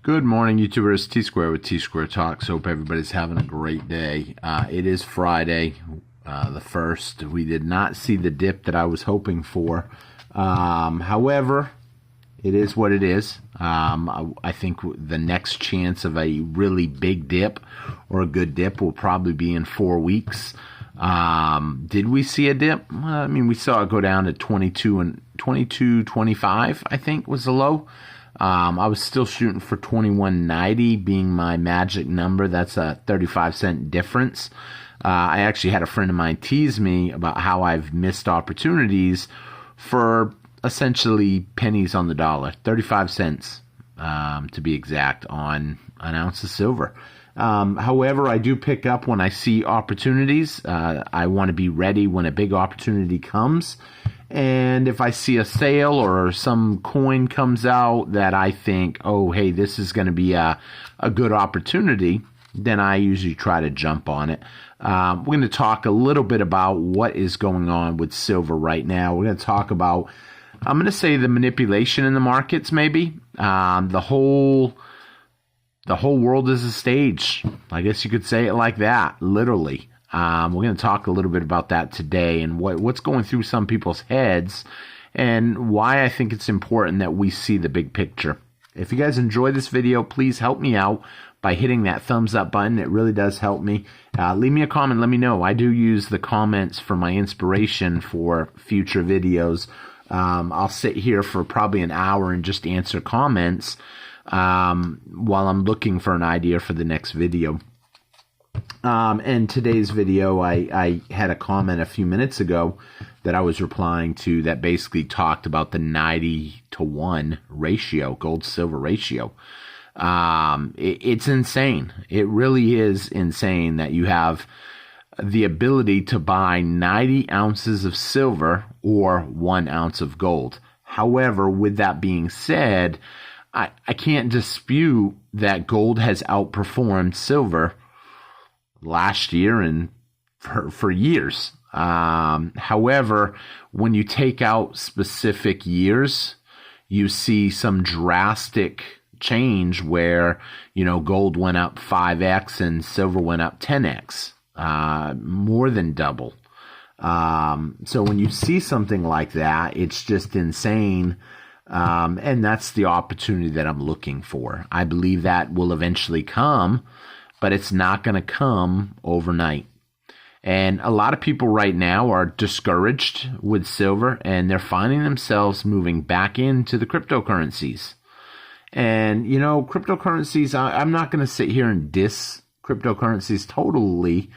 Good morning, YouTubers. T-Square with T-Square Talks. Hope everybody's having a great day. It is Friday, the 1st. We did not see the dip that I was hoping for. However, it is what it is. I think the next chance of a really big dip or a good dip will probably be in 4 weeks. Did we see a dip? I mean, we saw it go down to 22.25, I think was the low. I was still shooting for 21.90 being my magic number. That's a 35-cent difference. I actually had a friend of mine tease me about how I've missed opportunities for essentially pennies on the dollar, 35 cents to be exact, on an ounce of silver. However, I do pick up when I see opportunities. I want to be ready when a big opportunity comes. And if I see a sale or some coin comes out that I think, oh, hey, this is going to be a good opportunity, then I usually try to jump on it. We're going to talk a little bit about what is going on with silver right now. We're going to talk about, I'm going to say, the manipulation in the markets maybe. The whole world is a stage. I guess you could say it like that, literally. We're going to talk a little bit about that today and what's going through some people's heads and why I think it's important that we see the big picture. If you guys enjoy this video, please help me out by hitting that thumbs up button. It really does help me. Leave me a comment. Let me know. I do use the comments for my inspiration for future videos. I'll sit here for probably an hour and just answer comments while I'm looking for an idea for the next video. And today's video, I had a comment a few minutes ago that I was replying to that basically talked about the 90-to-1 ratio, gold-silver ratio. It's insane. It really is insane that you have the ability to buy 90 ounces of silver or 1 ounce of gold. However, with that being said, I can't dispute that gold has outperformed silver last year and for years. However, when you take out specific years, you see some drastic change where, you know, gold went up 5x and silver went up 10x, more than double. So when you see something like that, it's just insane. And that's the opportunity that I'm looking for. I believe that will eventually come, but it's not going to come overnight. And a lot of people right now are discouraged with silver, and they're finding themselves moving back into the cryptocurrencies. And, you know, cryptocurrencies, I'm not going to sit here and diss cryptocurrencies totally,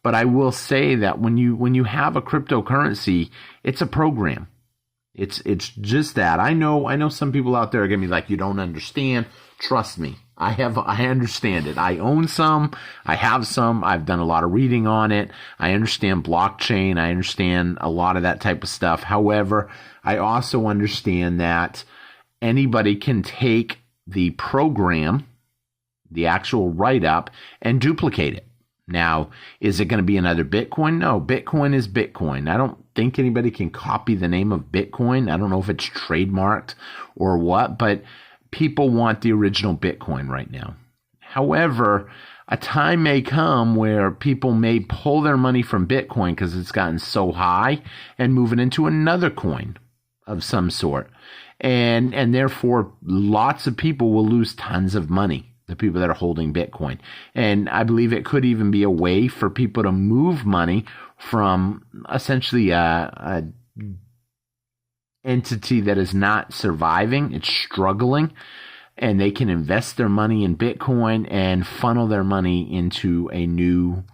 but I will say that when you have a cryptocurrency, it's a program. It's just that. I know some people out there are going to be like, you don't understand. Trust me. I understand it. I own some. I have some. I've done a lot of reading on it. I understand blockchain. I understand a lot of that type of stuff. However, I also understand that anybody can take the program, the actual write-up, and duplicate it. Now, is it going to be another Bitcoin? No, Bitcoin is Bitcoin. I don't think anybody can copy the name of Bitcoin. I don't know if it's trademarked or what, but people want the original Bitcoin right now. However, a time may come where people may pull their money from Bitcoin because it's gotten so high and move it into another coin of some sort. And therefore, lots of people will lose tons of money, the people that are holding Bitcoin. And I believe it could even be a way for people to move money from essentially a entity that is not surviving, it's struggling, and they can invest their money in Bitcoin and funnel their money into a new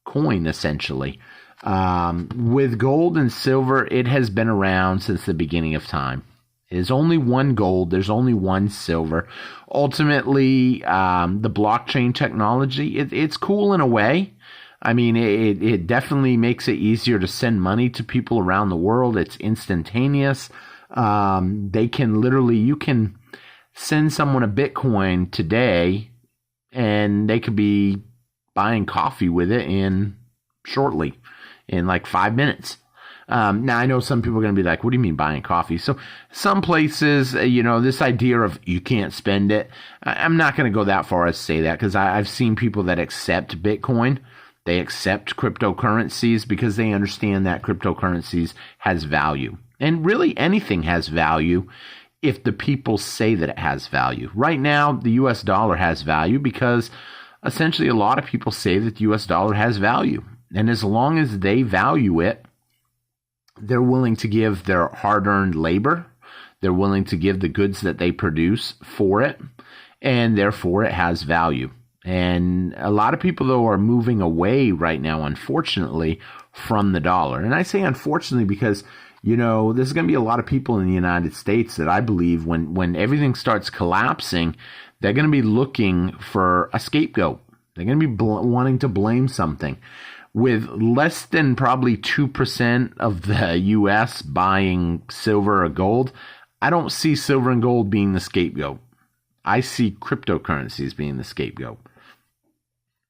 coin, essentially. With gold and silver, it has been around since the beginning of time. There's only one gold, there's only one silver. Ultimately, the blockchain technology, it's cool in a way. I mean, it definitely makes it easier to send money to people around the world. It's instantaneous. They can literally, you can send someone a Bitcoin today and they could be buying coffee with it shortly, in like 5 minutes. Now, I know some people are going to be like, what do you mean buying coffee? So some places, this idea of you can't spend it, I'm not going to go that far as to say that, because I've seen people that accept Bitcoin. They accept cryptocurrencies because they understand that cryptocurrencies has value. And really anything has value if the people say that it has value. Right now, the US dollar has value because essentially a lot of people say that the US dollar has value. And as long as they value it, they're willing to give their hard-earned labor. They're willing to give the goods that they produce for it. And therefore, it has value. And a lot of people, though, are moving away right now, unfortunately, from the dollar. And I say unfortunately because, there's going to be a lot of people in the United States that I believe when everything starts collapsing, they're going to be looking for a scapegoat. They're going to be wanting to blame something. With less than probably 2% of the U.S. buying silver or gold, I don't see silver and gold being the scapegoat. I see cryptocurrencies being the scapegoat.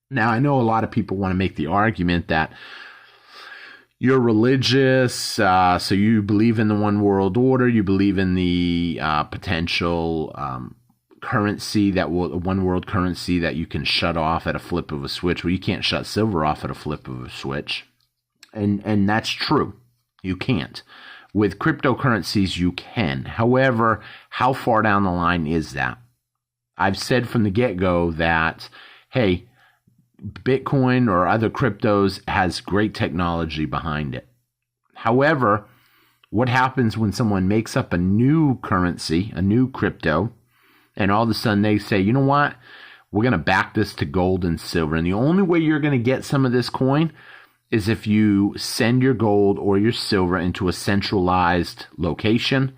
Now, I know a lot of people want to make the argument that you're religious, so you believe in the one world order, you believe in the potential currency one world currency that you can shut off at a flip of a switch. Well, you can't shut silver off at a flip of a switch. And that's true. You can't. With cryptocurrencies, you can. However, how far down the line is that? I've said from the get-go that, hey, Bitcoin or other cryptos has great technology behind it. However, what happens when someone makes up a new currency, a new crypto, and all of a sudden they say, you know what, we're going to back this to gold and silver. And the only way you're going to get some of this coin is if you send your gold or your silver into a centralized location,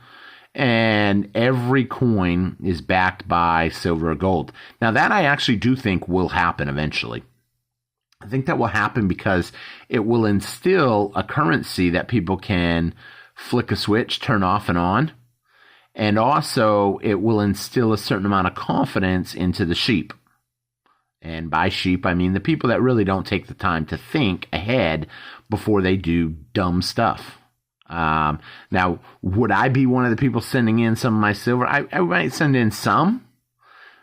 and every coin is backed by silver or gold. Now, that I actually do think will happen eventually. I think that will happen because it will instill a currency that people can flick a switch, turn off and on. And also, it will instill a certain amount of confidence into the sheep. And by sheep, I mean the people that really don't take the time to think ahead before they do dumb stuff. Now, would I be one of the people sending in some of my silver? I might send in some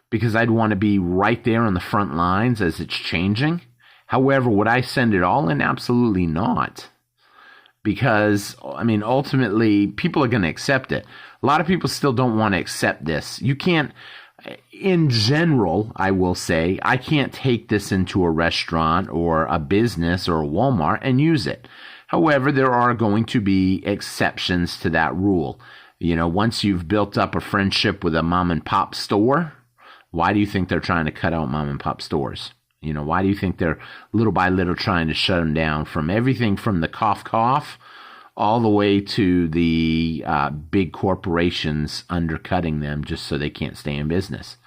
because I'd want to be right there on the front lines as it's changing. However, would I send it all in? Absolutely not. Because, ultimately, people are going to accept it. A lot of people still don't want to accept this. You can't, in general, I will say, I can't take this into a restaurant or a business or a Walmart and use it. However, there are going to be exceptions to that rule. Once you've built up a friendship with a mom and pop store, why do you think they're trying to cut out mom and pop stores? Why do you think they're little by little trying to shut them down from everything from the cough all the way to the big corporations undercutting them just so they can't stay in business?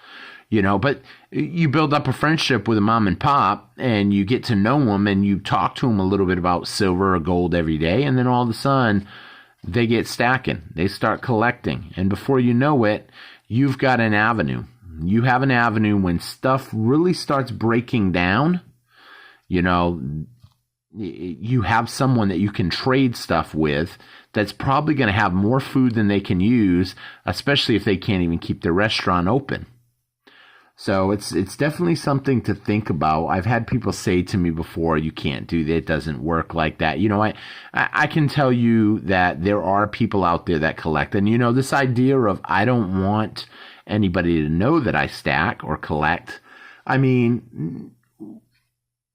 But you build up a friendship with a mom and pop and you get to know them and you talk to them a little bit about silver or gold every day. And then all of a sudden they get stacking. They start collecting. And before you know it, you've got an avenue. You have an avenue when stuff really starts breaking down. You have someone that you can trade stuff with that's probably going to have more food than they can use, especially if they can't even keep their restaurant open. So it's definitely something to think about. I've had people say to me before, you can't do that. It doesn't work like that. I can tell you that there are people out there that collect. And, this idea of I don't want anybody to know that I stack or collect. I can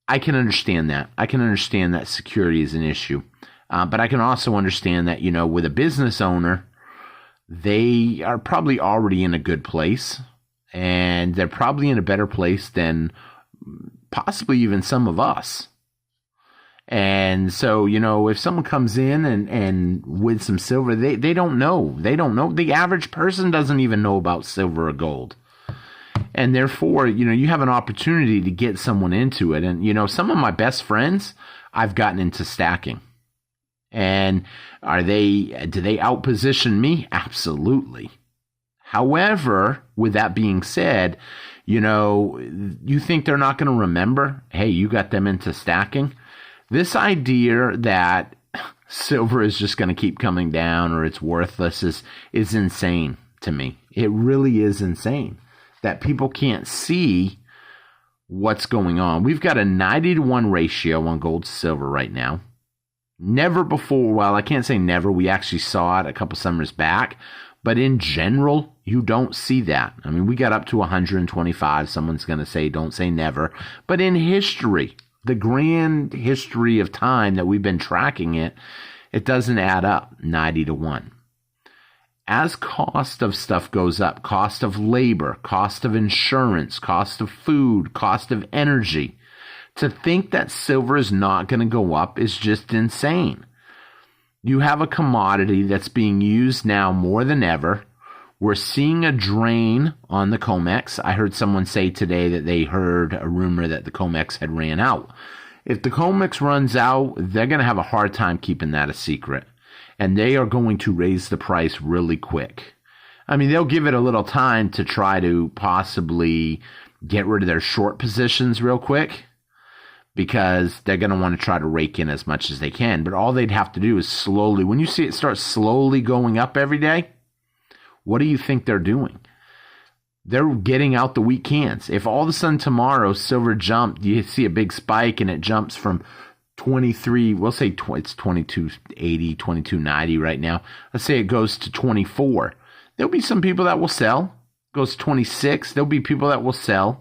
understand that. I can understand that security is an issue. But I can also understand that, with a business owner, they are probably already in a good place. And they're probably in a better place than possibly even some of us. And so, if someone comes in and with some silver, they don't know. They don't know. The average person doesn't even know about silver or gold. And therefore, you have an opportunity to get someone into it. And, some of my best friends, I've gotten into stacking. And do they outposition me? Absolutely. However, with that being said, you think they're not going to remember, hey, you got them into stacking? This idea that silver is just going to keep coming down or it's worthless is insane to me. It really is insane that people can't see what's going on. We've got a 90-to-1 ratio on gold to silver right now. Never before, well, I can't say never. We actually saw it a couple summers back. But in general, you don't see that. I mean, we got up to 125. Someone's going to say, don't say never. But in history, the grand history of time that we've been tracking it, it doesn't add up 90-to-1. As cost of stuff goes up, cost of labor, cost of insurance, cost of food, cost of energy, to think that silver is not going to go up is just insane. You have a commodity that's being used now more than ever. We're seeing a drain on the COMEX. I heard someone say today that they heard a rumor that the COMEX had ran out. If the COMEX runs out, they're going to have a hard time keeping that a secret. And they are going to raise the price really quick. I mean, they'll give it a little time to try to possibly get rid of their short positions real quick, because they're going to want to try to rake in as much as they can. But all they'd have to do is slowly, when you see it start slowly going up every day, what do you think they're doing? They're getting out the weak cans. If all of a sudden tomorrow silver jumped, you see a big spike and it jumps from 23, we'll say it's 2280, 2290 right now. Let's say it goes to 24. There'll be some people that will sell. Goes to 26. There'll be people that will sell.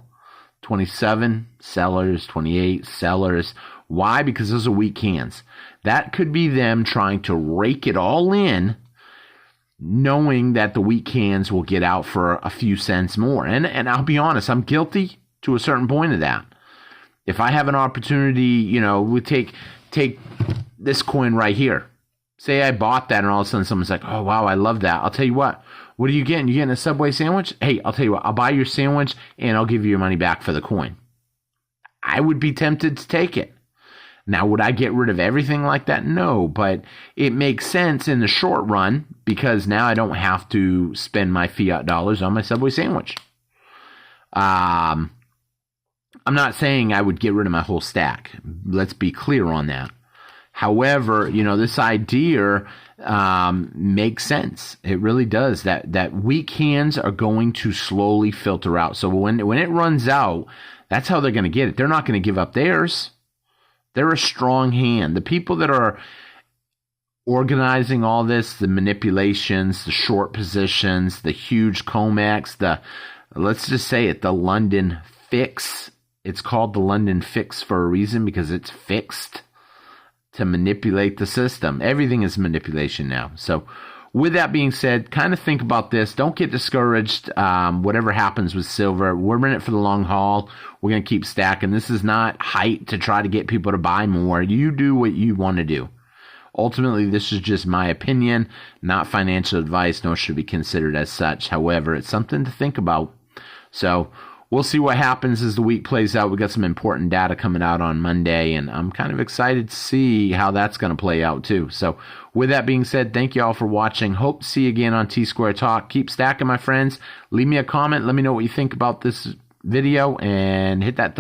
27 sellers, 28 sellers. Why? Because those are weak cans. That could be them trying to rake it all in, knowing that the weak cans will get out for a few cents more. And I'll be honest, I'm guilty to a certain point of that. If I have an opportunity, we take this coin right here. Say I bought that and all of a sudden someone's like, oh, wow, I love that. I'll tell you what are you getting? You getting a Subway sandwich? Hey, I'll tell you what, I'll buy your sandwich and I'll give you your money back for the coin. I would be tempted to take it. Now, would I get rid of everything like that? No, but it makes sense in the short run because now I don't have to spend my fiat dollars on my Subway sandwich. I'm not saying I would get rid of my whole stack. Let's be clear on that. However, this idea makes sense. It really does. That weak hands are going to slowly filter out. So when it runs out, that's how they're going to get it. They're not going to give up theirs. They're a strong hand. The people that are organizing all this, the manipulations, the short positions, the huge COMEX, let's just say it, the London fix. It's called the London fix for a reason because it's fixed to manipulate the system. Everything is manipulation now. So with that being said, kind of think about this. Don't get discouraged. Whatever happens with silver, we're in it for the long haul. We're going to keep stacking. This is not hype to try to get people to buy more. You do what you want to do. Ultimately, this is just my opinion, not financial advice, nor should be considered as such. However, it's something to think about. So we'll see what happens as the week plays out. We got some important data coming out on Monday, and I'm kind of excited to see how that's going to play out too. So with that being said, thank you all for watching. Hope to see you again on T-Square Talk. Keep stacking, my friends. Leave me a comment. Let me know what you think about this video, and hit that